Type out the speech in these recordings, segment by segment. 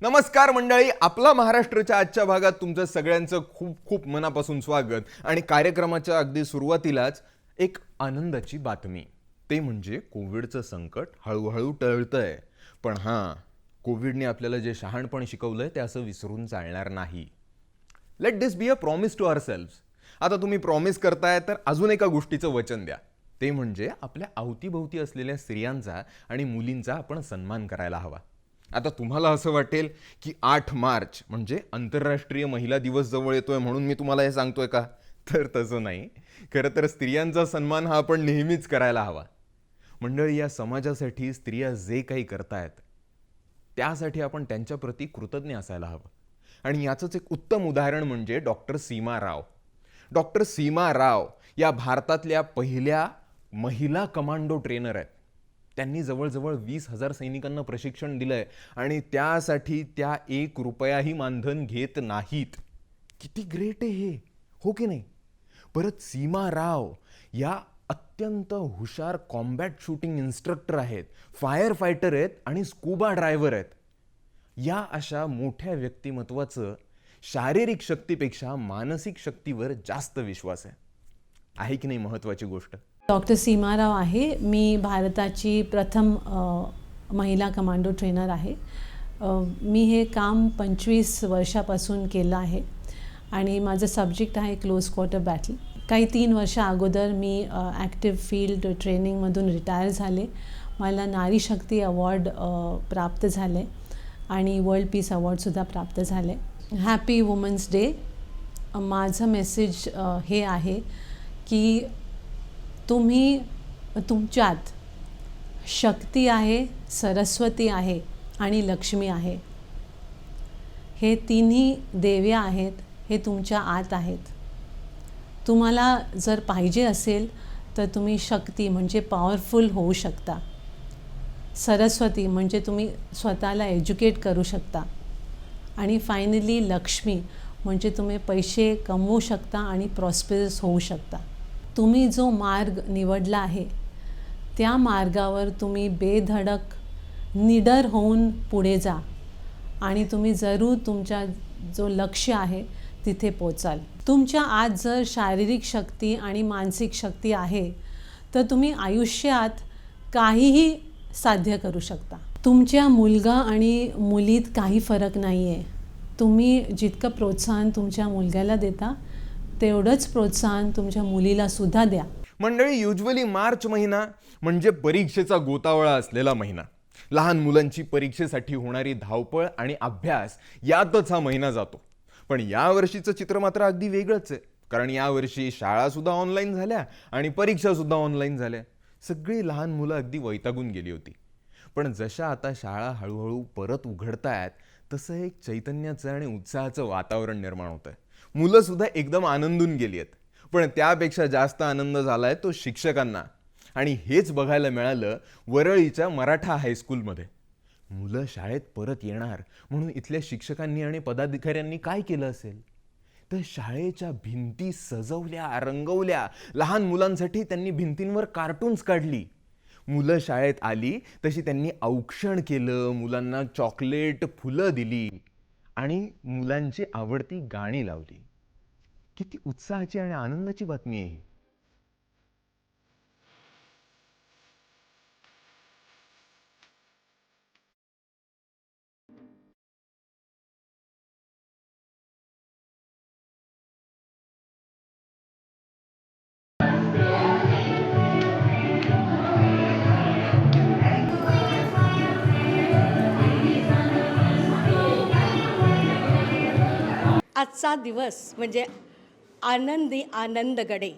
नमस्कार मंडळी, आपला महाराष्ट्राच्या आजच्या भागात तुमचं सगळ्यांचं खूप खूप मनापासून स्वागत. आणि कार्यक्रमाच्या अगदी सुरुवातीलाच एक आनंदाची बातमी, ते म्हणजे कोविडचं संकट हळूहळू टळतंय. पण हां, कोविडने आपल्याला जे शहाणपण शिकवलंय ते असं विसरून चालणार नाही. Let this be a promise to ourselves. आता तुम्ही प्रॉमिस करताय तर अजून एका गोष्टीचं वचन द्या, ते म्हणजे आपल्या अवतीभोवती असलेल्या स्त्रियांचा आणि मुलींचा आपण सन्मान करायला हवा. आता तुम्हाला असं वाटेल की 8 मार्च म्हणजे आंतरराष्ट्रीय महिला दिवस जवळ येतोय म्हणून मी तुम्हाला हे सांगतोय का? तर तसं नाही. खरं तर स्त्रियांचा सन्मान हा आपण नेहमीच करायला हवा. मंडळी, या समाजासाठी स्त्रिया जे काही करतायत त्यासाठी आपण त्यांच्याप्रती कृतज्ञ असायला हवं. आणि याचंच एक उत्तम उदाहरण म्हणजे डॉक्टर सीमा राव. डॉक्टर सीमा राव या भारतातल्या पहिल्या महिला कमांडो ट्रेनर आहेत. त्यांनी जवळजवळ 20,000 सैनिकांना प्रशिक्षण दिलंय आणि त्यासाठी त्या 1 रुपयाही मानधन घेत नाहीत. किती ग्रेट आहे हे, हो की नाही? परत सीमा राव या अत्यंत हुशार कॉम्बॅट शूटिंग इन्स्ट्रक्टर आहेत, फायर फायटर आहेत आणि स्कूबा ड्रायव्हर आहेत. या अशा मोठ्या व्यक्तिमत्वाचं शारीरिक शक्तीपेक्षा मानसिक शक्तीवर जास्त विश्वास आहे की नाही? महत्त्वाची गोष्ट. डॉक्टर सीमा राव आहे. मी भारताची प्रथम महिला कमांडो ट्रेनर आहे. मी हे काम 25 वर्षापासून केलं आहे आणि माझं सब्जेक्ट आहे क्लोज क्वार्टर बॅटल. काही 3 वर्ष अगोदर मी ॲक्टिव्ह फील्ड ट्रेनिंगमधून रिटायर झाले. मला नारी शक्ती अवॉर्ड प्राप्त झाले आणि वर्ल्ड पीस अवॉर्डसुद्धा प्राप्त झाले. Happy women's day. माझं मेसेज हे आहे की तुम्ही तुमच्यात शक्ती आहे, सरस्वती आहे आणि लक्ष्मी आहे. हे तिन्ही देव्या आहेत, हे तुमच्या आत आहेत. तुम्हाला जर पाहिजे असेल तर तुम्ही शक्ती म्हणजे पॉवरफुल होऊ शकता. सरस्वती म्हणजे तुम्ही स्वतःला एज्युकेट करू शकता. आणि फायनली लक्ष्मी म्हणजे तुम्ही पैसे कमवू शकता आणि प्रॉस्पेरस होऊ शकता. तुम्ही जो मार्ग निवडला आहे त्या मार्गावर तुम्ही बेधडक निडर होऊन पुढे जा आणि तुम्ही जरूर तुमच्या जो लक्ष्य आहे तिथे पोचाल. तुमच्या आत जर शारीरिक शक्ती आणि मानसिक शक्ती आहे तर तुम्ही आयुष्यात काहीही साध्य करू शकता. तुमच्या मुलगा आणि मुलीत काही फरक नाही आहे. तुम्ही जितकं प्रोत्साहन तुमच्या मुलग्याला देता तेवढंच प्रोत्साहन तुमच्या मुलीला सुद्धा द्या. मंडळी, युजली मार्च महिना म्हणजे परीक्षेचा गोतावळा असलेला महिना. लहान मुलांची परीक्षेसाठी होणारी धावपळ आणि अभ्यास यातच हा महिना जातो. पण यावर्षीचं चित्र मात्र अगदी वेगळंच आहे, कारण यावर्षी शाळासुद्धा ऑनलाईन झाल्या आणि परीक्षासुद्धा ऑनलाईन झाल्या. सगळी लहान मुलं अगदी वैतागून गेली होती. पण जशा आता शाळा हळूहळू परत उघडतायत तसं एक चैतन्याचं आणि उत्साहाचं वातावरण निर्माण होतंय. मुलं सुद्धा एकदम आनंदून गेली आहेत. पण त्यापेक्षा जास्त आनंद झालाय तो शिक्षकांना. आणि हेच बघायला मिळालं वरळीच्या मराठा हायस्कूलमध्ये. मुलं शाळेत परत येणार म्हणून इथल्या शिक्षकांनी आणि पदाधिकाऱ्यांनी काय केलं असेल तर शाळेच्या भिंती सजवल्या, रंगवल्या. लहान मुलांसाठी त्यांनी भिंतींवर कार्टून्स काढली. मुलं शाळेत आली तशी त्यांनी औक्षण केलं, मुलांना चॉकलेट, फुलं दिली आणि मुलांची आवडती गाणी लावली. किती उत्साहाची आणि आनंदाची बातमी आहे ही. आजचा दिवस म्हणजे आनंदी आनंदगडे.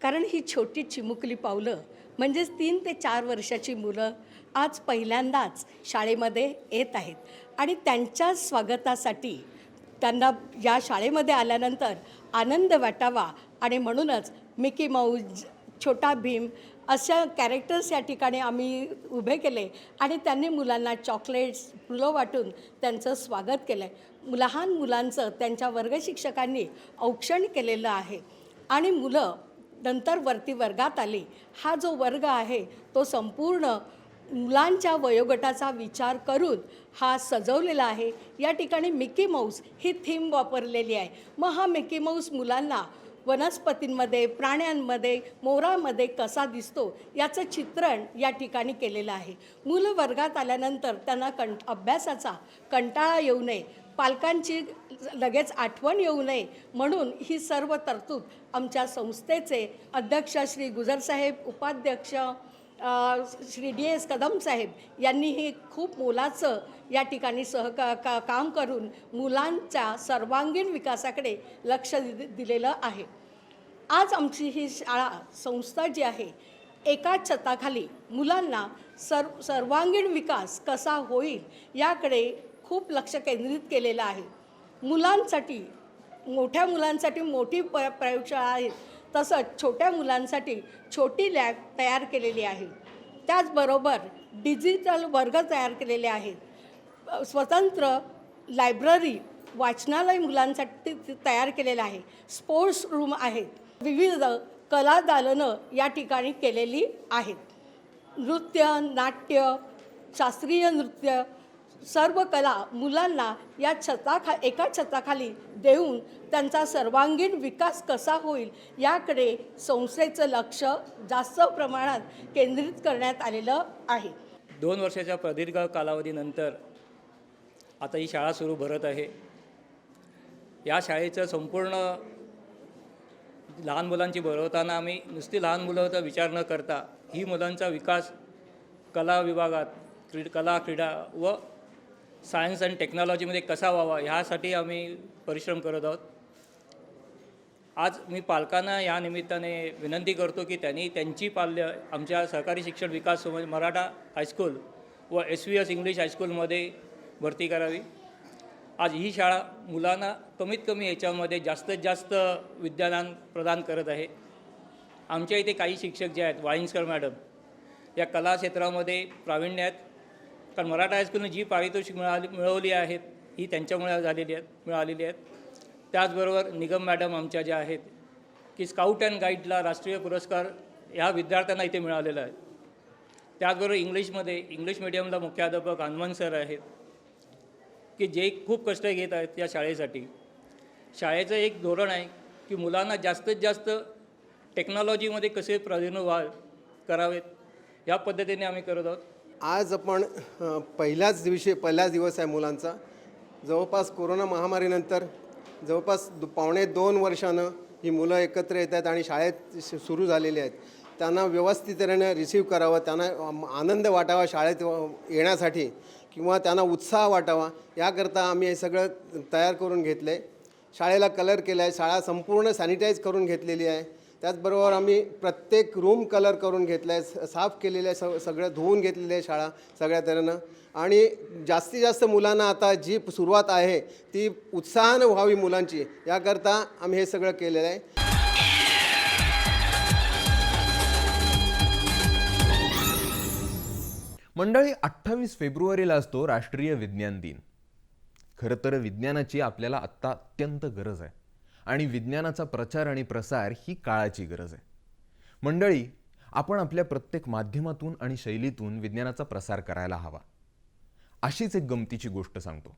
कारण ही छोटी चिमुकली पावलं म्हणजेच 3 ते 4 वर्षाची मुलं आज पहिल्यांदाच शाळेमध्ये येत आहेत आणि त्यांच्या स्वागतासाठी त्यांना या शाळेमध्ये आल्यानंतर आनंद वाटावा आणि म्हणूनच मिकी माऊस, छोटा भीम अशा कॅरेक्टर्स या ठिकाणी आम्ही उभे केले आणि त्यांनी मुलांना चॉकलेट्स, फुलं वाटून त्यांचं स्वागत केलं आहे. लहान मुलांचं त्यांच्या वर्गशिक्षकांनी औक्षण केलेलं आहे आणि मुलं नंतर वरती वर्गात आले. हा जो वर्ग आहे तो संपूर्ण मुलांच्या वयोगटाचा विचार करून हा सजवलेला आहे. या ठिकाणी मिकी माऊस ही थीम वापरलेली आहे. मग हा मिकी माऊस मुलांना वनस्पतींमध्ये, प्राण्यांमध्ये, मोरामध्ये कसा दिसतो याचं चित्रण या ठिकाणी केलेलं आहे. मुलं वर्गात आल्यानंतर त्यांना अभ्यासाचा कंटाळा येऊ नये, पालकांची लगेच आठवण येऊ नये म्हणून ही सर्व तरतूद आमच्या संस्थेचे अध्यक्ष श्री गुजरसाहेब, उपाध्यक्ष श्री DS कदम साहेब यांनीही खूप मोलाचं या ठिकाणी काम करून मुलांच्या सर्वांगीण विकासाकडे लक्ष दिलेलं आहे. आज आमची ही शाळा संस्था जी आहे एका छताखाली मुलांना सर्वांगीण विकास कसा होईल याकडे खूप लक्ष केंद्रित केलेलं आहे. मुलांसाठी, मोठ्या मुलांसाठी मोठी प्रयोगशाळा आहे, तसंच छोट्या मुलांसाठी छोटी लॅब तयार केलेली आहे. त्याचबरोबर डिजिटल वर्ग तयार केलेले आहेत. स्वतंत्र लायब्ररी, वाचनालय मुलांसाठी तयार केलेलं आहे. स्पोर्ट्स रूम आहेत. विविध कला दालनं या ठिकाणी केलेली आहेत. नृत्य, नाट्य, शास्त्रीय नृत्य, सर्व कला मुलांना या एका छताखाली देऊन त्यांचा सर्वांगीण विकास कसा होईल याकडे संस्थेचं लक्ष जास्त प्रमाणात केंद्रित करण्यात आलेलं आहे. 2 वर्षाच्या प्रदीर्घ कालावधीनंतर आता ही शाळा सुरू भरत आहे. या शाळेचं संपूर्ण लहान मुलांची भरवताना आम्ही नुसती लहान मुलांचा विचार न करता ही मुलांचा विकास कला विभागात, कला, क्रीडा व सायन्स आणि टेक्नॉलॉजीमध्ये कसा व्हावा ह्यासाठी आम्ही परिश्रम करत आहोत. आज मी पालकांना या निमित्ताने विनंती करतो की त्यांनी त्यांची पाल्य आमच्या सहकारी शिक्षण विकास मराठा हायस्कूल व SVS इंग्लिश हायस्कूलमध्ये भरती करावी. आज ही शाळा मुलांना कमीत कमी याच्यामध्ये जास्तीत जास्त विद्यादान प्रदान करत आहे. आमच्या इथे काही शिक्षक जे आहेत, वाळिंजकर मॅडम, या कला क्षेत्रामध्ये प्रावीण्य आहेत. कारण मराठा हायस्कूलने जी पारितोषिक मिळवली आहेत ही त्यांच्यामुळे मिळालेली आहेत. त्याचबरोबर निगम मॅडम आमच्या ज्या आहेत की स्काउट अँड गाईडला राष्ट्रीय पुरस्कार ह्या विद्यार्थ्यांना इथे मिळालेला आहे. त्याचबरोबर इंग्लिश मिडियमला मुख्याध्यापक हनुमान सर आहेत की जे खूप कष्ट घेत आहेत या शाळेसाठी. शाळेचं एक धोरण आहे की मुलांना जास्तीत जास्त टेक्नॉलॉजीमध्ये कसे प्रावीण्य करावेत या पद्धतीने आम्ही करत आहोत. आज आपण पहिलाच दिवस आहे मुलांचा. जवळपास कोरोना महामारीनंतर जवळपास 2.25 वर्षानं ही मुलं एकत्र येत आहेत आणि शाळेत सुरू झालेली आहेत. त्यांना व्यवस्थितपणे रिसीव्ह करावं, त्यांना आनंद वाटावा शाळेत येण्यासाठी किंवा त्यांना उत्साह वाटावा याकरता आम्ही हे सगळं तयार करून घेतलं आहे. शाळेला कलर केला आहे, शाळा संपूर्ण सॅनिटाईज करून घेतलेली आहे. त्याचबरोबर आम्ही प्रत्येक रूम कलर करून घेतला आहे, साफ केलेलं आहे, सगळं धुवून घेतलेलं आहे शाळा सगळ्या तऱ्हेनं. आणि जास्तीत जास्त मुलांना आता जी सुरुवात आहे ती उत्साहानं व्हावी मुलांची याकरता आम्ही हे सगळं केलेलं आहे. मंडळी, 28 फेब्रुवारीला असतो राष्ट्रीय विज्ञान दिन. खरं तर विज्ञानाची आपल्याला आत्ता अत्यंत गरज आहे आणि विज्ञानाचा प्रचार आणि प्रसार ही काळाची गरज आहे. मंडळी, आपण आपल्या प्रत्येक माध्यमातून आणि शैलीतून विज्ञानाचा प्रसार करायला हवा. अशीच एक गमतीची गोष्ट सांगतो.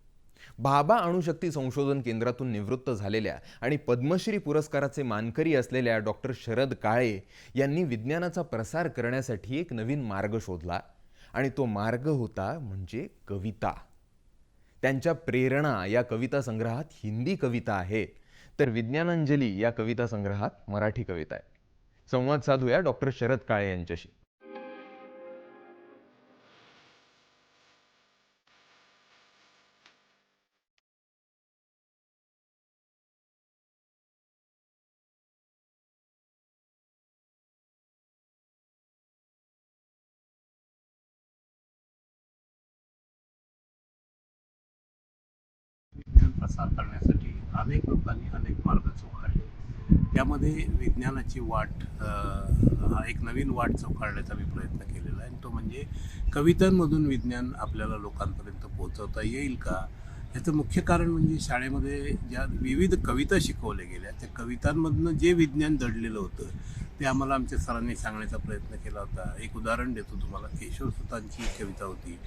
भाभा अणुशक्ती संशोधन केंद्रातून निवृत्त झालेल्या आणि पद्मश्री पुरस्काराचे मानकरी असलेल्या डॉक्टर शरद काळे यांनी विज्ञानाचा प्रसार करण्यासाठी एक नवीन मार्ग शोधला आणि तो मार्ग होता म्हणजे कविता. त्यांच्या प्रेरणा या कविता संग्रहात हिंदी कविता आहेत, तर विज्ञानांजली या कविता संग्रहात मराठी कविता आहे. संवाद साधूया डॉक्टर शरद काळे यांच्याशी. विज्ञान प्रसार करण्यासाठी अनेक लोकांनी अनेक मार्ग चोखाळले. त्यामध्ये विज्ञानाची वाट हा एक नवीन वाट चोखाळण्याचा मी प्रयत्न केलेला आहे. तो म्हणजे कवितांमधून विज्ञान आपल्याला लोकांपर्यंत पोहोचवता येईल का याचं मुख्य कारण म्हणजे शाळेमध्ये ज्या विविध कविता शिकवल्या गेल्या त्या कवितांमधनं जे विज्ञान दडलेलं होतं ते आम्हाला आमच्या सरांनी सांगण्याचा प्रयत्न केला होता. एक उदाहरण देतो तुम्हाला. केशवसुतांची एक कविता होती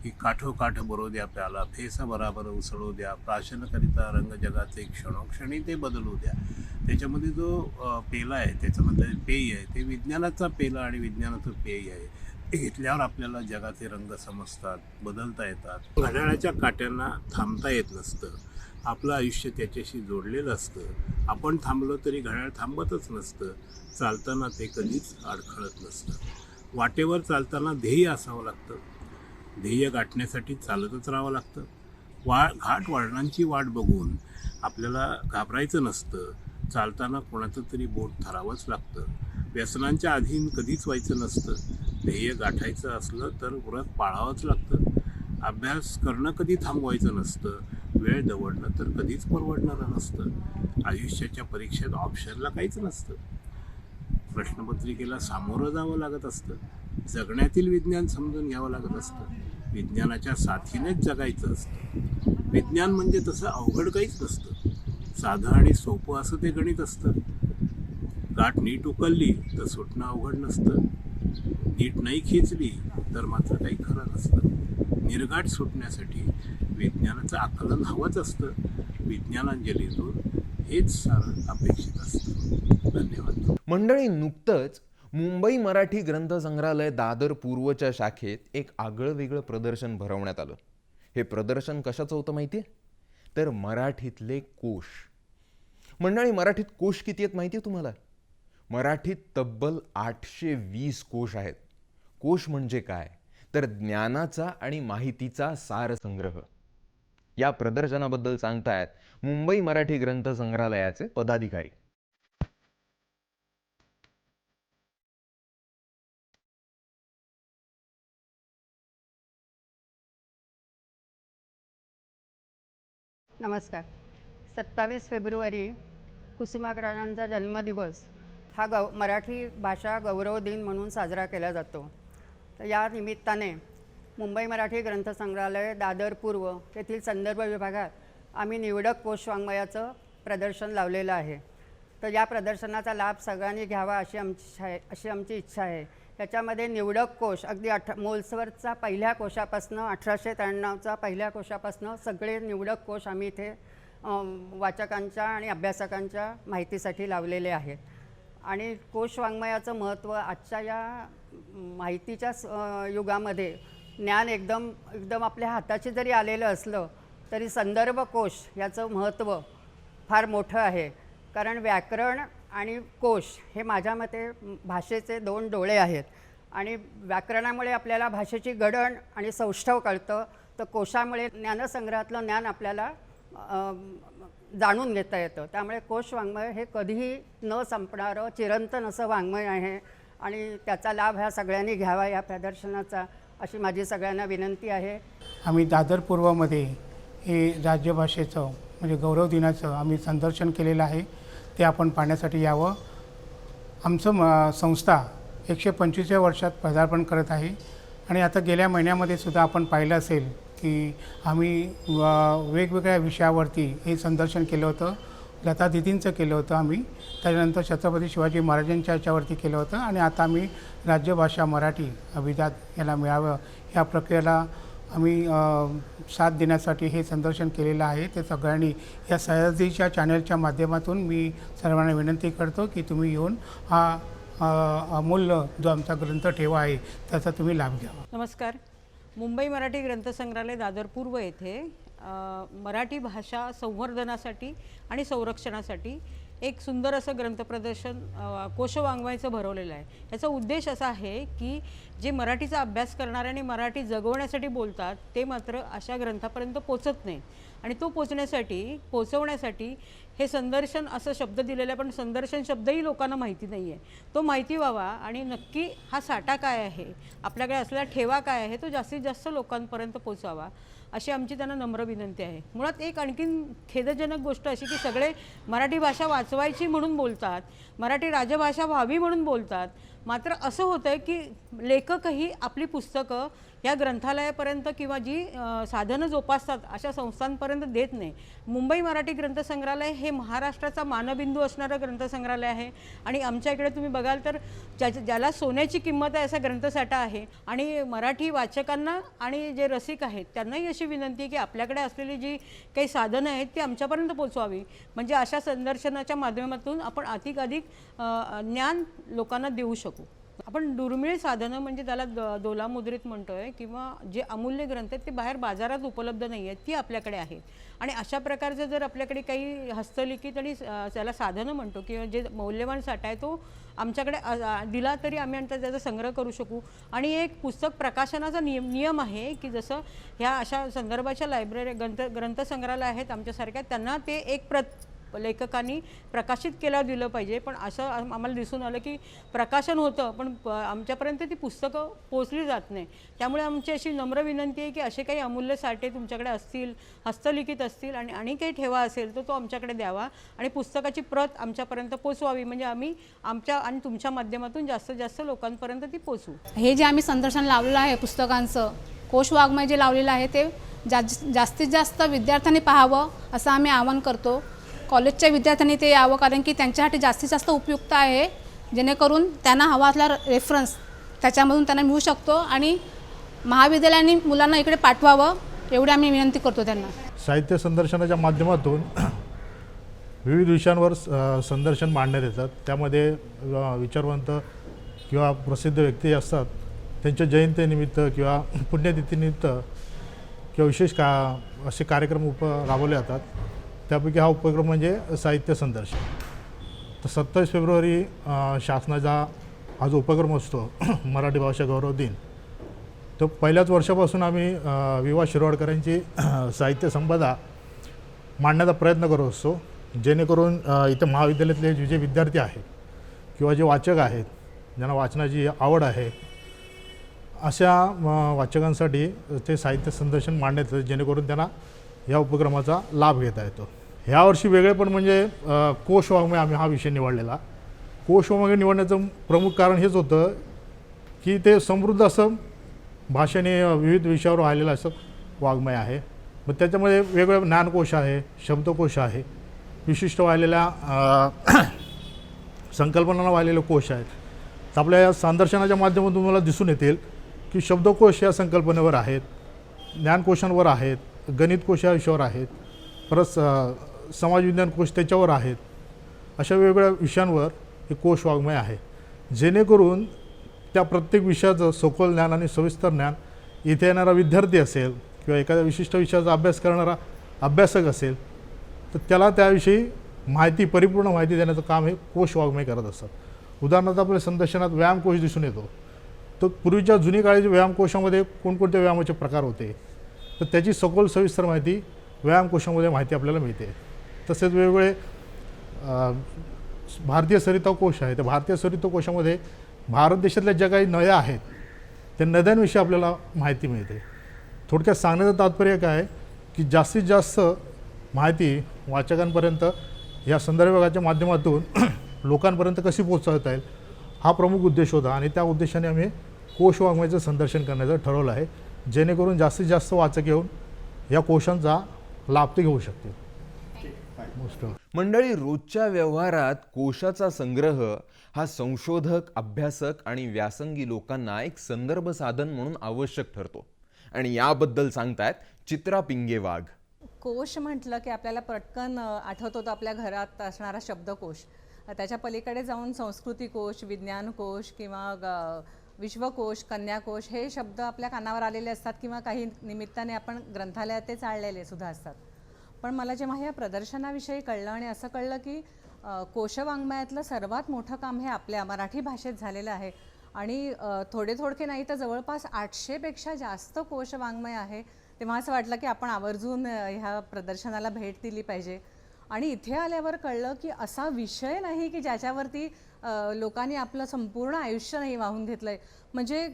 की काठो काठ भरो द्या प्याला, फेसा बराबर उसळू द्या, प्राशनकरिता रंग जगाचे क्षणोक्षणी ते बदलू द्या. त्याच्यामध्ये जो पेला आहे, त्याच्यामध्ये पेय आहे, ते विज्ञानाचा पेला आणि विज्ञानाचं पेय आहे. ते घेतल्यावर आपल्याला जगाचे रंग समजतात, बदलता येतात. घड्याळाच्या काट्यांना थांबता येत नसतं. आपलं आयुष्य त्याच्याशी जोडलेलं असतं. आपण थांबलो तरी घड्याळ थांबतच नसतं. चालताना ते कधीच अडखळत नसतं. वाटेवर चालताना ध्येय असावं लागतं. ध्येय गाठण्यासाठी चालतच राहावं लागतं. घाट वळणांची वाट बघून आपल्याला घाबरायचं नसतं. चालताना कोणाचं तरी बोट धरावंच लागतं. व्यसनांच्या अधीन कधीच व्हायचं नसतं. ध्येय गाठायचं असलं तर व्रत पाळावंच लागतं. अभ्यास करणं कधी थांबवायचं नसतं. वेळ दवडणं तर कधीच परवडणारं नसतं. आयुष्याच्या परीक्षेत ऑप्शनला काहीच नसतं. प्रश्नपत्रिकेला सामोरं जावं लागत असतं. जगण्यातील विज्ञान समजून घ्यावं लागत असतं. विज्ञानाच्या साथीनेच जगायचं असतं. विज्ञान म्हणजे तसं अवघड काहीच नसतं. साधं आणि सोपं असं ते गणित असतं. गाठ नीट उकलली तर सुटणं अवघड नसतं. नीट नाही खेचली तर मात्र काही खरं नसतं. निर्गाठ सुटण्यासाठी विज्ञानाचं आकलन हवंच असतं. विज्ञानांजलीतून हेच सारं अपेक्षित असतं. धन्यवाद. मंडळी, नुकतंच मुंबई मराठी ग्रंथसंग्रहालय दादर पूर्वच्या शाखेत एक आगळं वेगळं प्रदर्शन भरवण्यात आलं. हे प्रदर्शन कशाचं होतं माहिती आहे? तर मराठीतले कोश. मंडळी, मराठीत कोश किती आहेत माहिती आहे तुम्हाला? मराठीत तब्बल 820 कोश आहेत. कोश म्हणजे काय? तर ज्ञानाचा आणि माहितीचा सारसंग्रह. या प्रदर्शनाबद्दल सांगतायत मुंबई मराठी ग्रंथसंग्रहालयाचे पदाधिकारी. नमस्कार. 27 फेब्रुवारी कुसुमाग्रजांचा जन्मदिवस हा मराठी भाषा गौरव दिन म्हणून साजरा केला जातो. तर या निमित्ताने मुंबई मराठी ग्रंथसंग्रहालय दादर पूर्व येथील संदर्भ विभागात आम्ही निवडक कोश वाङ्मयाचं प्रदर्शन लावलेलं आहे. तर या प्रदर्शनाचा लाभ सगळ्यांनी घ्यावा अशी आमची इच्छा आहे. याच्यामध्ये निवडक कोश अगदी मोल्सवरचा पहिल्या कोशापासनं 1893चा पहिल्या कोशापासनं सगळे निवडक कोश आम्ही इथे वाचकांच्या आणि अभ्यासकांच्या माहितीसाठी लावलेले आहेत. आणि कोश वाङ्मयाचं महत्त्व आजच्या या माहितीच्या युगामध्ये ज्ञान एकदम आपल्या हाताशी जरी आलेलं असलं तरी संदर्भ कोश याचं महत्त्व फार मोठं आहे. कारण व्याकरण आणि कोश हे माझ्या मते भाषेचे 2 डोळे आहेत. आणि व्याकरणामुळे आपल्याला भाषेची घडण आणि सौष्ठव कळतं, तर कोशामुळे ज्ञानसंग्रहातलं ज्ञान आपल्याला जाणून घेता येतं. त्यामुळे कोश वाङ्मय हे कधीही न संपणारं चिरंतन असं वाङ्मय आहे आणि त्याचा लाभ ह्या सगळ्यांनी घ्यावा या प्रदर्शनाचा, अशी माझी सगळ्यांना विनंती आहे. आम्ही दादर पूर्वमध्ये हे राज्यभाषेचं म्हणजे गौरव दिनाचं आम्ही संदर्शन केलेलं आहे. ते आपण पाहण्यासाठी यावं. आमचं संस्था 125व्या वर्षात पदार्पण करत आहे. आणि आता गेल्या महिन्यामध्ये सुद्धा आपण पाहिलं असेल की आम्ही वेगवेगळ्या विषयावरती हे संदर्शन केलं होतं. लता दिदींचं केलं होतं आम्ही, त्याच्यानंतर छत्रपती शिवाजी महाराजांच्या याच्यावरती केलं होतं. आणि आता आम्ही राज्यभाषा मराठी अभिजात याला मिळावं या प्रक्रियेला आम्ही साथ देण्यासाठी हे संदर्शन केलेलं आहे. ते सगळ्यांनी या सह्याद्रीच्या चॅनलच्या माध्यमातून मी सर्वांना विनंती करतो की तुम्ही येऊन हा अमूल्य जो आमचा ग्रंथ ठेवा आहे त्याचा तुम्ही लाभ घ्यावा. नमस्कार. मुंबई मराठी ग्रंथसंग्रहालय दादर पूर्व येथे मराठी भाषा संवर्धनासाठी आणि संरक्षणासाठी एक सुंदर असं ग्रंथप्रदर्शन कोशवाङ्मयाचं भरवलेलं आहे. याचा उद्देश असा आहे की जे मराठीचा अभ्यास करणारे आणि मराठी जगवण्यासाठी बोलतात ते मात्र अशा ग्रंथापर्यंत पोचत नाही. आणि तो पोचवण्यासाठी हे संदर्शन असं शब्द दिलेलं आहे, पण संदर्शन शब्दही लोकांना माहिती नाही आहे. तो माहिती व्हावा आणि नक्की हा साठा काय आहे, आपल्याकडे असलेला ठेवा काय आहे, तो जास्तीत जास्त लोकांपर्यंत पोचावा अशी आमची त्यांना नम्र विनंती आहे. मुळात एक आणखीन खेदजनक गोष्ट अशी की सगळे मराठी भाषा वाचवायची म्हणून बोलतात, मराठी राजभाषा व्हावी म्हणून बोलतात, मात्र असं होतं आहे की लेखकही आपली पुस्तकं या ग्रंथालयापर्यंत किंवा जी साधनं जोपासतात अशा संस्थांपर्यंत देत नाही. मुंबई मराठी ग्रंथसंग्रहालय हे महाराष्ट्राचा मानबिंदू असणारं ग्रंथसंग्रहालय आहे आणि आमच्या इकडे तुम्ही बघाल तर ज्याला सोन्याची किंमत आहे असा ग्रंथसाठा आहे. आणि मराठी वाचकांना आणि जे रसिक आहेत त्यांनाही अशी विनंती आहे की आपल्याकडे असलेली जी काही साधनं आहेत ती आमच्यापर्यंत पोचवावी, म्हणजे अशा संदर्शनाच्या माध्यमातून आपण अधिकाधिक ज्ञान लोकांना देऊ शकू. आपण दुर्मिळ साधनं म्हणजे त्याला दोलामुद्रित म्हणतोय किंवा जे अमूल्य ग्रंथ आहेत ते बाहेर बाजारात उपलब्ध नाही आहेत, ती आपल्याकडे आहेत. आणि अशा प्रकारचं जर आपल्याकडे काही हस्तलिखित आणि त्याला साधनं म्हणतो किंवा जे मौल्यवान साठा आहे तो आमच्याकडे दिला तरी आम्ही त्याचा संग्रह करू शकू. आणि एक पुस्तक प्रकाशनाचा नियम आहे की जसं ह्या अशा संदर्भाच्या लायब्ररी ग्रंथसंग्रहालय आहेत आमच्यासारख्या, त्यांना ते एक प्रत लेखकांनी प्रकाशित केल्यावर दिलं पाहिजे. पण असं आम्हाला दिसून आलं की प्रकाशन होतं पण आमच्यापर्यंत ती पुस्तकं पोचली जात नाही. त्यामुळे आमची अशी नम्र विनंती आहे की असे काही अमूल्य साठे तुमच्याकडे असतील, हस्तलिखित असतील आणि काही ठेवा असेल तर तो आमच्याकडे द्यावा आणि पुस्तकाची प्रत आमच्यापर्यंत पोचवावी, म्हणजे आम्ही आमच्या आणि तुमच्या माध्यमातून जास्तीत जास्त लोकांपर्यंत ती पोचवू. हे जे आम्ही संदर्शन लावलेलं आहे पुस्तकांचं, कोश वाङ्मय जे लावलेलं आहे ते जास्तीत जास्त विद्यार्थ्यांनी पाहावं असं आम्ही आवाहन करतो. कॉलेजच्या विद्यार्थ्यांनी ते यावं कारण की त्यांच्यासाठी जास्तीत जास्त उपयुक्त आहे, जेणेकरून त्यांना हवा असला रेफरन्स त्याच्यामधून त्यांना मिळू शकतो आणि महाविद्यालयाने मुलांना इकडे पाठवावं एवढी आम्ही विनंती करतो त्यांना. साहित्य संदर्शनाच्या माध्यमातून विविध विषयांवर संदर्शन मांडण्यात येतात. त्यामध्ये विचारवंत किंवा प्रसिद्ध व्यक्ती असतात त्यांच्या जयंतीनिमित्त किंवा पुण्यतिथीनिमित्त किंवा विशेष असे कार्यक्रम राबवले जातात. त्यापैकी हा उपक्रम म्हणजे साहित्य संदर्शन. तर 27 फेब्रुवारी शासनाचा हा जो उपक्रम असतो मराठी भाषा गौरव दिन, तो पहिल्याच वर्षापासून आम्ही विवा शिरवाडकरांची साहित्य संपदा मांडण्याचा प्रयत्न करत असतो, जेणेकरून इथं महाविद्यालयातले जे विद्यार्थी आहेत किंवा जे वाचक आहेत ज्यांना वाचनाची आवड आहे अशा वाचकांसाठी ते साहित्य संदर्शन मांडण्यात येतं, जेणेकरून त्यांना या उपक्रमाचा लाभ घेता येतो. ह्यावर्षी वेगळेपण म्हणजे कोश वाङ्मय आम्ही हा विषय निवडलेला. कोश वाङ्मय निवडण्याचं प्रमुख कारण हेच होतं की ते समृद्ध असं भाषेने विविध विषयावर आलेलं असं वाङ्मय आहे. मग त्याच्यामध्ये वेगवेगळे ज्ञानकोश आहे, शब्दकोश आहे, विशिष्ट वाहिलेल्या संकल्पनांना वाहिलेले कोश आहेत. तर आपल्या या संदर्शनाच्या माध्यमातून तुम्हाला दिसून येतील की शब्दकोश या संकल्पनेवर आहेत, ज्ञानकोशांवर आहेत, गणितकोश या विषयावर आहेत, परत समाजविज्ञान कोश त्याच्यावर आहेत. अशा वेगवेगळ्या विषयांवर हे कोश वाङ्मय आहे, जेणेकरून त्या प्रत्येक विषयाचं सखोल ज्ञान आणि सविस्तर ज्ञान इथे येणारा विद्यार्थी असेल किंवा एखाद्या विशिष्ट विषयाचा अभ्यास करणारा अभ्यासक असेल तर त्याला त्याविषयी माहिती, परिपूर्ण माहिती देण्याचं काम हे कोश वाङ्मय करत असतात. उदाहरणार्थ आपल्या संदर्शनात व्यायामकोश दिसून येतो. तर पूर्वीच्या जुनी काळी व्यायामकोशामध्ये कोणकोणत्या व्यायामाचे प्रकार होते तर त्याची सखोल सविस्तर माहिती व्यायामकोशामध्ये माहिती आपल्याला मिळते. तसेच वेगवेगळे भारतीय सरिता कोश आहे. त्या भारतीय सरिता कोशामध्ये भारत देशातल्या ज्या काही नद्या आहेत त्या नद्यांविषयी आपल्याला माहिती मिळते. थोडक्यात सांगण्याचं तात्पर्य काय आहे की जास्तीत जास्त माहिती वाचकांपर्यंत या संदर्भ विभागाच्या माध्यमातून लोकांपर्यंत कशी पोहोचवता येईल हा प्रमुख उद्देश होता आणि त्या उद्देशाने आम्ही कोश वाङ्मयाचं संदर्शन करण्याचं ठरवलं आहे, जेणेकरून जास्तीत जास्त वाचक येऊन या कोशांचा लाभ ते घेऊ शकतील. मंडळी, रोजच्या व्यवहारात कोशाचा संग्रह हा संशोधक, अभ्यासक आणि व्यासंगी लोकांना एक संदर्भ साधन म्हणून आवश्यक ठरतो आणि याबद्दल सांगतायत चित्रा पिंगे वाघ. कोश म्हटलं की आपल्याला पटकन आठवतो तो आपल्या घरात असणारा शब्दकोश. त्याच्या पलीकडे जाऊन संस्कृती कोश, विज्ञान कोश किंवा विश्वकोश, कन्याकोश हे शब्द आपल्या कानावर आलेले असतात किंवा काही निमित्ताने आपण ग्रंथालयात ते चाललेले सुद्धा असतात. पण मला जेव्हा ह्या प्रदर्शनाविषयी कळलं आणि असं कळलं की कोशवाङ्मयातलं सर्वात मोठं काम हे आपल्या मराठी भाषेत झालेलं आहे आणि थोडके नाही तर जवळपास 800पेक्षा जास्त कोशवाङ्मय आहे, तेव्हा असं वाटलं की आपण आवर्जून ह्या प्रदर्शनाला भेट दिली पाहिजे. आणि इथे आल्यावर कळलं की असा विषय नाही की ज्याच्यावरती लोकांनी आपलं संपूर्ण आयुष्य नाही वाहून घेतलं आहे. म्हणजे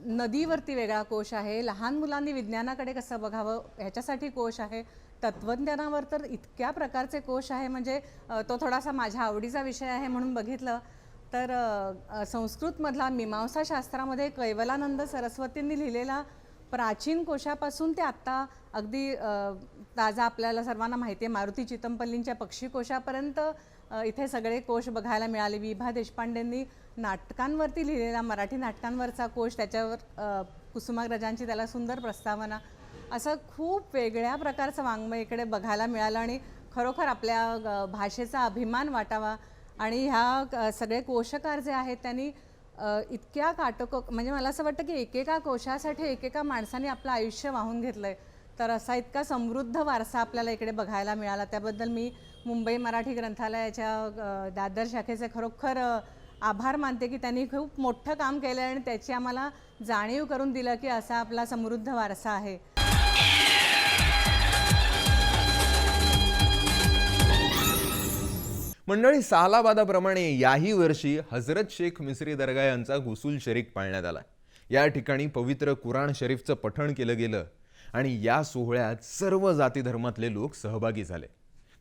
नदीवरती वेगळा कोश आहे, लहान मुलांनी विज्ञानाकडे कसं बघावं ह्याच्यासाठी कोश आहे, तत्त्वज्ञानावर तर इतक्या प्रकारचे कोश आहे. म्हणजे तो थोडासा माझ्या आवडीचा विषय आहे म्हणून बघितलं तर संस्कृतमधला मीमांसा शास्त्रामध्ये कैवलानंद सरस्वतींनी लिहिलेला प्राचीन कोशापासून ते आत्ता अगदी ताजा आपल्याला सर्वांना माहिती आहे मारुती चितमपल्लींच्या पक्षी कोशापर्यंत इथे सगळे कोश बघायला मिळाले. विभा देशपांडेंनी नाटकांवरती लिहिलेला मराठी नाटकांवरचा कोश, त्याच्यावर कुसुमाग्रजांची त्याला सुंदर प्रस्तावना, असं खूप वेगळ्या प्रकारचं वाङ्मय इकडे बघायला मिळालं आणि खरोखर आपल्या भाषेचा अभिमान वाटावा. आणि ह्या सगळे कोशकार जे आहेत त्यांनी इतक्या काटोकोक, म्हणजे मला असं वाटतं की एकेका कोशासाठी एकेका माणसाने आपलं आयुष्य वाहून घेतलं आहे. तर असा इतका समृद्ध वारसा आपल्याला इकडे बघायला मिळाला. त्याबद्दल मी मुंबई मराठी ग्रंथालयाच्या दादर शाखेचे खरोखर आभार मानते की त्यांनी खूप मोठं काम केलं आणि त्याची आम्हाला जाणीव करून दिलं की असा आपला समृद्ध वारसा आहे. मंडळी, सालाबादाप्रमाणे याही वर्षी हजरत शेख मिसरी दर्गा यांचा गुसूल शरीक पाळण्यात आला. या ठिकाणी पवित्र कुराण शरीफचं पठण केलं गेलं आणि या सोहळ्यात सर्व जाती धर्मातले लोक सहभागी झाले.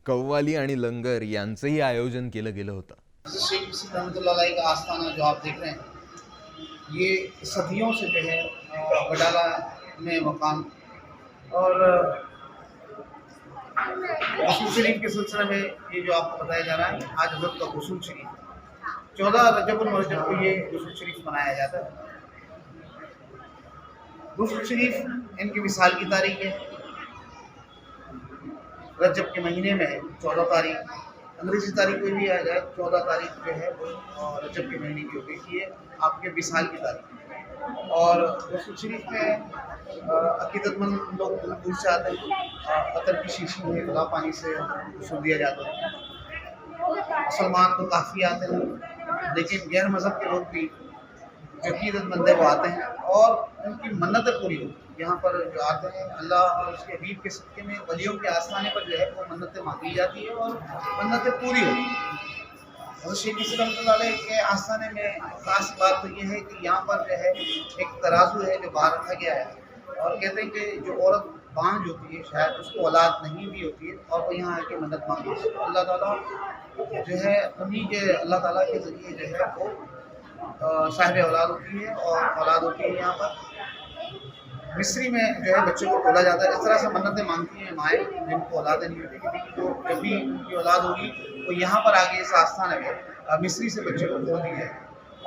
कव्वाली आणि लंगर यांचंही आयोजन केलं गेलं होतं. शेख मिसरी रहमतुल्लाह का आस्थाना जो आप देख रहे हैं, ये सदियों से जो है वडाला में मकान और गुसूल शरीफ के सिलसिले में ये जो आपको बताया जा रहा है, आज हजरत का गुसूल शरीफ 14 रजब मुरज्जब को ये गुसूल शरीफ मनाया जाता है. गुसूल शरीफ इनकी विसाल की तारीख है, रजब के महीने में है 14 तारीख. अंग्रेजी तारीख कोई भी आ जाए, 14 तारीख जो है वो रजब के महीने की होती है, ये आपके विसाल की तारीख. और गुसूल शरीफ में अकीदतमंद लोग दूर दूर से आते हैं. अतर की शीशी में खुला पानी से गुसूल दिया जाता है. मुसलमान तो काफ़ी आते हैं, लेकिन गैर मज़हब के लोग भी जो अकीदतमंद है वो आते हैं और उनकी मन्नतें पूरी होती हैं. यहाँ पर जो आते हैं, अल्लाह और उसके हबीब के सदक़े में वलियों के आस्थाने पर जो है वो मन्नतें मांगी जाती है और मन्नतें पूरी होती हैं. और शेख मिसरी रहमतुल्लाह अलैह के आस्थाने में खास बात तो ये है कि यहाँ पर जो है एक तराजू है जो बाहर रखा गया है और कहते हैं कि जो औरत बांझ होती है, शायद उसको औलाद नहीं भी होती है और वो यहाँ आके मदद मांगती है, अल्लाह ताला जो है उन्हीं के अल्लाह ताला के ज़रिए जो है वो साहिब औलाद होती है और औलाद होती है. यहाँ पर मिस्री में जो है बच्चों को खोला जाता है. इस तरह से मन्नतें मांगती हैं माएँ जिनको औलादें नहीं होती, तो जब भी उनकी औलाद होगी तो यहाँ पर आगे इस आस्थान में मिस्री से बच्चे को खोल दिया है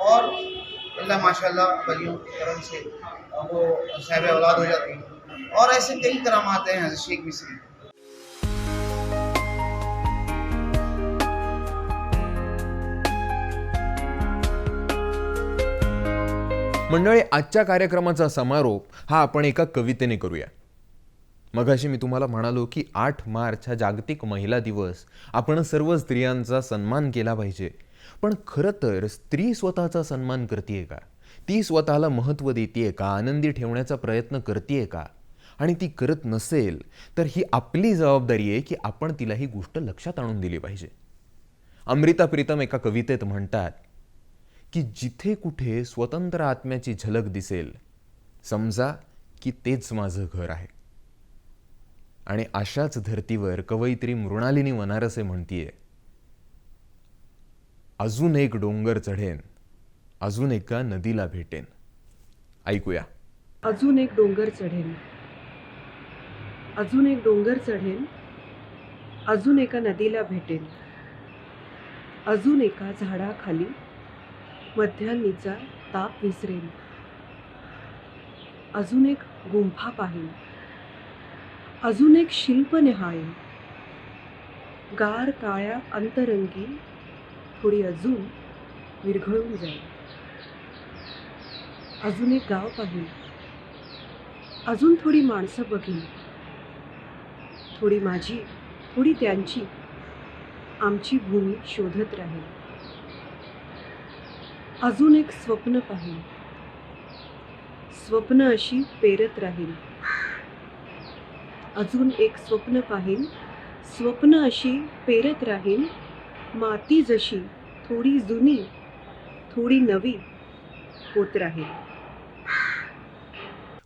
और अल्लाह माशाल्लाह वलियों के करम से वो साहिब औलाद हो जाती है. और ऐसे कई करामात हैं हज़रत शेख मिसरी. मंडळी, आजच्या कार्यक्रमाचा समारोप हा आपण एका कवितेने करूया. मगाशी मी तुम्हाला म्हणालो की 8 मार्च हा जागतिक महिला दिवस, आपण सर्व स्त्रियांचा सन्मान केला पाहिजे. पण खरं तर स्त्री स्वतःचा सन्मान करते का? ती स्वतःला महत्त्व देते का? आनंदी ठेवण्याचा प्रयत्न करते का? आणि ती करत नसेल तर ही आपली जबाबदारी आहे की आपण तिला ही गोष्ट लक्षात आणून दिली पाहिजे. अमृता प्रीतम एका कवितेत म्हणतात की जिथे कुठे स्वतंत्र आत्म्याची झलक दिसेल, समजा की तेच माझं घर आहे. आणि अशाच धर्तीवर कवयित्री मृणालिनी वनारसे म्हणतीये, अजून एक डोंगर चढेन, अजून एका नदीला भेटेन. ऐकूया. अजून एक डोंगर चढेन, अजून एक डोंगर चढेन, अजून एका नदीला भेटेन, अजून एका झाडाखाली मध्यान्नीचा ताप विसरेन, अजून एक गुंफा पाहीन, अजून एक शिल्प निहाळेन, गार काळ्या अंतरंगी थोडी अजून विरघळून जाईल, अजून एक गाव पाहीन, अजून थोडी माणसं बघीन, थोडी माझी थोडी त्यांची, आमची भूमी शोधत राहील, अजून एक स्वप्न पाहीन, स्वप्न अशी पेरत राहील, अजून एक स्वप्न पाहीन, स्वप्न अशी पेरत राहील, माती जशी थोडी जुनी थोडी नवी होत राहील.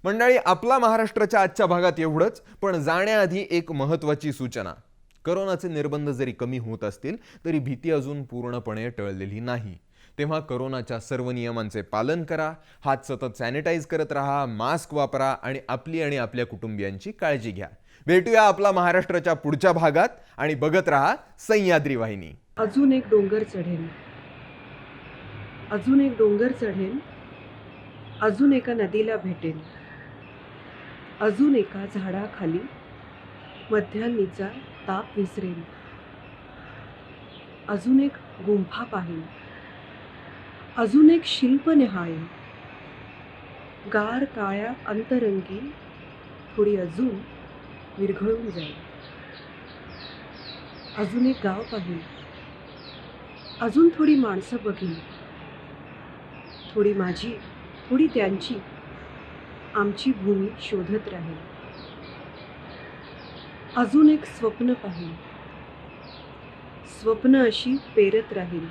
मंडळी, आपला महाराष्ट्राच्या आजच्या भागात एवढंच. पण जाण्याआधी एक महत्त्वाची सूचना. कोरोनाचे निर्बंध जरी कमी होत असतील तरी भीती अजून पूर्णपणे टळलेली नाही. तेव्हा करोनाच्या सर्व नियमांचे पालन करा, हात सतत सॅनिटाईज करत राहा, मास्क वापरा आणि आपल्या कुटुंबियांची काळजी घ्या. भेटूया आपला महाराष्ट्राच्या पुढच्या भागात आणि बघत राहा सह्याद्री वाहिनी. अजून एक डोंगर चढेन, अजून एक डोंगर चढेन, अजून एका नदीला भेटेन, अजून एका झाडाखाली मध्यान्नीचा ताप विसरेन, अजून एक गुंफा पाहीन, अजून एक शिल्प निहाळेन, गार काळ्या अंतरंगी थोडी अजून विरघळून जाईल, अजून एक गाव पाहीन, अजून थोडी माणसं बघीन, थोडी माझी थोडी त्यांची, आमची भूमी शोधत राहील, अजून एक स्वप्न पाहीन, स्वप्न अशी पेरत राहील,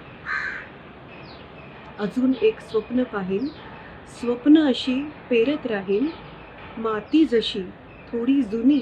अजून एक स्वप्न पाहीन, स्वप्न अशी पेरत राहील, माती जशी थोडी जुनी